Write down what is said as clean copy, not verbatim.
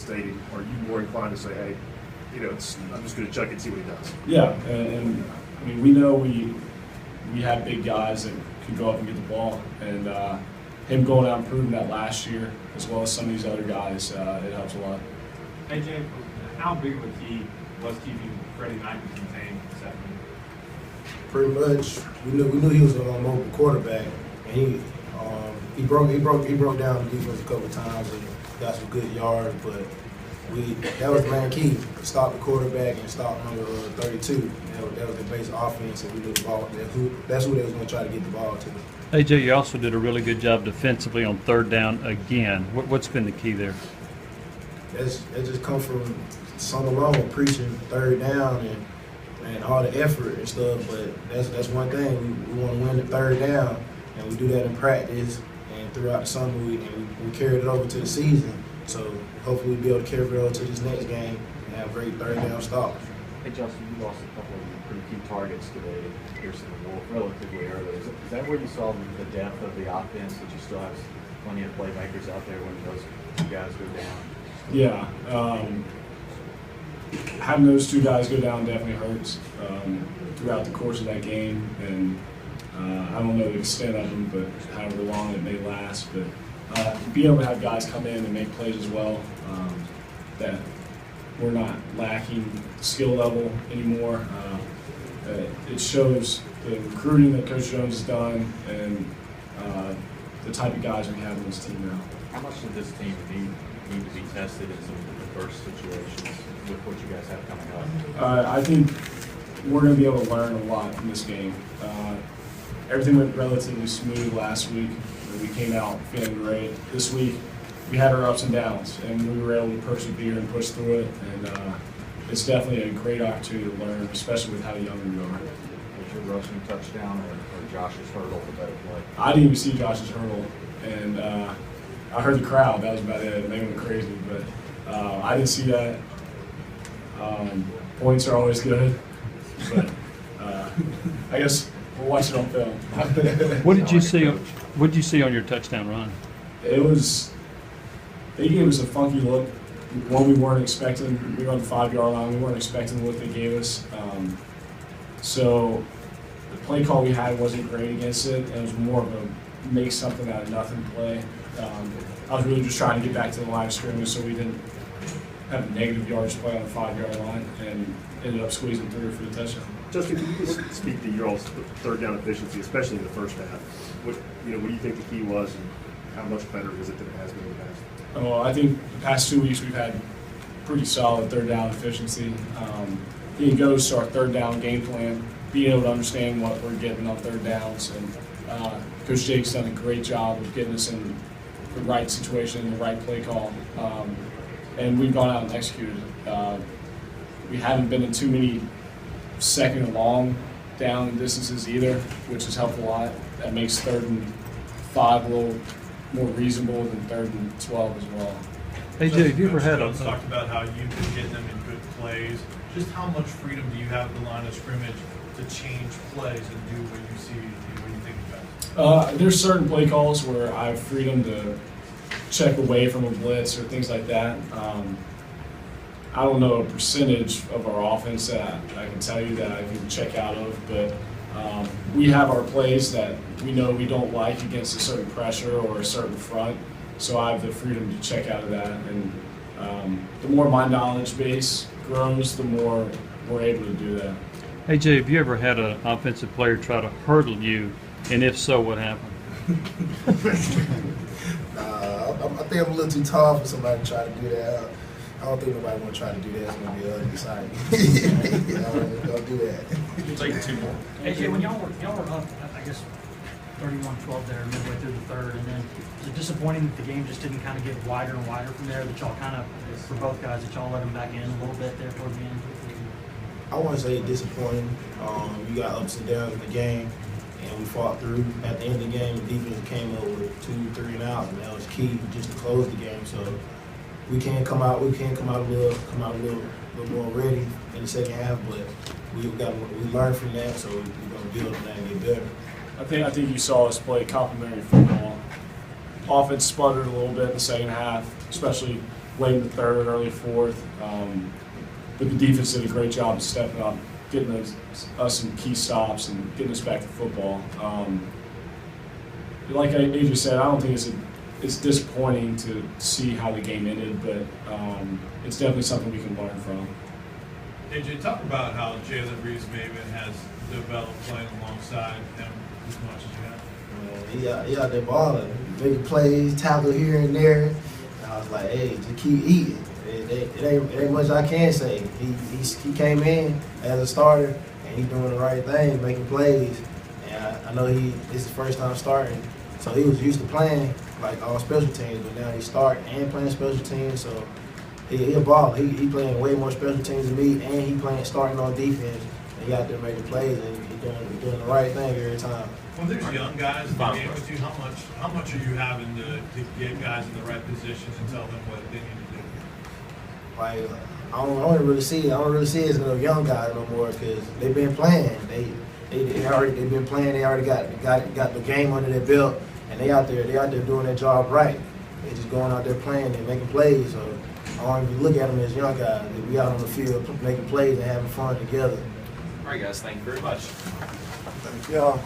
Stadium, are you more inclined to say, hey, I'm just going to chuck it and see what he does? Yeah, and I mean, we know we have big guys that can go up and get the ball, and him going out and proving that last year, as well as some of these other guys, it helps a lot. A.J., how big of a key was keeping Freddie Knight contained this afternoon? Pretty much, we knew he was a mobile quarterback, and he broke down the defense a couple of times and got some good yards, but that was the main key: stop the quarterback and stop number 32. That was the base offense, and we knew the ball. That's who they was going to try to get the ball to. A.J., you also did a really good job defensively on third down again. What's been the key there? That just come from Son alone preaching third down and all the effort and stuff. But that's one thing. We want to win the third down, and we do that in practice and throughout the summer. We carried it over to the season. So hopefully we'll be able to carry it over to this next game and have great third down stops. Hey Justin, you lost a couple of pretty key targets today, Pearson and Wolf, relatively early. Is that where you saw the depth of the offense, that you still have plenty of playmakers out there when those two guys go down? Yeah, having those two guys go down definitely hurts throughout the course of that game, and I don't know the extent of them, but however long it may last. But being able to have guys come in and make plays as well, that we're not lacking skill level anymore. It shows the recruiting that Coach Jones has done and the type of guys we have on this team now. How much does this team need to be tested in some of the first situations with what you guys have coming up? I think we're going to be able to learn a lot from this game. Everything went relatively smooth last week. We came out feeling great. This week, we had our ups and downs, and we were able to persevere and push through it. And it's definitely a great opportunity to learn, especially with how young we are. Was your rushing touchdown or Josh's hurdle the better play? I didn't even see Josh's hurdle, and I heard the crowd. That was about it. They went crazy, but I didn't see that. Points are always good, but I guess we'll watch it on film. What did you see? What did you see on your touchdown run? It was. They gave us a funky look. One we weren't expecting. We were on the 5-yard line. We weren't expecting the look they gave us. So the play call we had wasn't great against it. It was more of a make something out of nothing play. I was really just trying to get back to the line of scrimmage so we didn't have a negative yards play on the 5-yard line, and ended up squeezing through for the touchdown. Justin, can you just speak to your all's third down efficiency, especially in the first half? What do you think the key was, and how much better is it than it has been in the past? Well, I think the past 2 weeks we've had pretty solid third down efficiency. It goes to our third down game plan, being able to understand what we're getting on third downs, and Coach Jake's done a great job of getting us in the right situation, the right play call, and we've gone out and executed it. We haven't been in too many second and long down distances either, which has helped a lot. That makes 3rd and 5 a little more reasonable than 3rd and 12 as well. A.J., have you ever had Jones talked about how you've been getting them in good plays. Just how much freedom do you have at the line of scrimmage to change plays and do what you see, what you think about? There's certain play calls where I have freedom to check away from a blitz or things like that. I don't know a percentage of our offense that I can tell you that I can check out of, but we have our plays that we know we don't like against a certain pressure or a certain front, so I have the freedom to check out of that. And the more my knowledge base grows, the more we're able to do that. A.J., have you ever had an offensive player try to hurdle you, and if so, what happened? I think I'm a little too tall for somebody to try to do that. I don't think nobody want to try to do that. It's going to be ugly. Sorry. Don't do that. We'll take 2 more. A.J., when y'all were up, I guess 31-12 there midway through the third, and then was it disappointing that the game just didn't kind of get wider and wider from there, that y'all kind of, for both guys, that y'all let them back in a little bit there toward the end? I want to say disappointing. You got ups and downs in the game, and we fought through. At the end of the game, the defense came up with 2, 3 and out, and that was key just to close the game. So we can come out a little more ready in the second half, but we learned from that, so we're going to build on that and get better. I think you saw us play complementary football. Offense sputtered a little bit in the second half, especially late in the third, early fourth. But the defense did a great job of stepping up, getting us some key stops and getting us back to football. Like AJ said, I don't think it's disappointing to see how the game ended, but it's definitely something we can learn from. AJ, talk about how Jalen Reeves-Maven has developed playing alongside him as much as you have. He out there balling, making plays, tackle here and there. And I was like, hey, just keep eating. It ain't much I can say. He came in as a starter, and he's doing the right thing, making plays. And I know it's his first time starting, so he was used to playing like all special teams, but now he's starting and playing special teams. So he a baller. He playing way more special teams than me, and he playing starting on defense. And he out there making plays, and he doing the right thing every time. When there's young guys in the game with you, how much are you having to get guys in the right positions and tell them what they need to do? Like I don't really see it as no young guys no more because they've been playing. They've been playing. They already got the game under their belt, and they out there doing their job right. They just going out there playing and making plays. So I don't even look at them as young guys. They be out on the field making plays and having fun together. All right, guys, thank you very much. Thank y'all.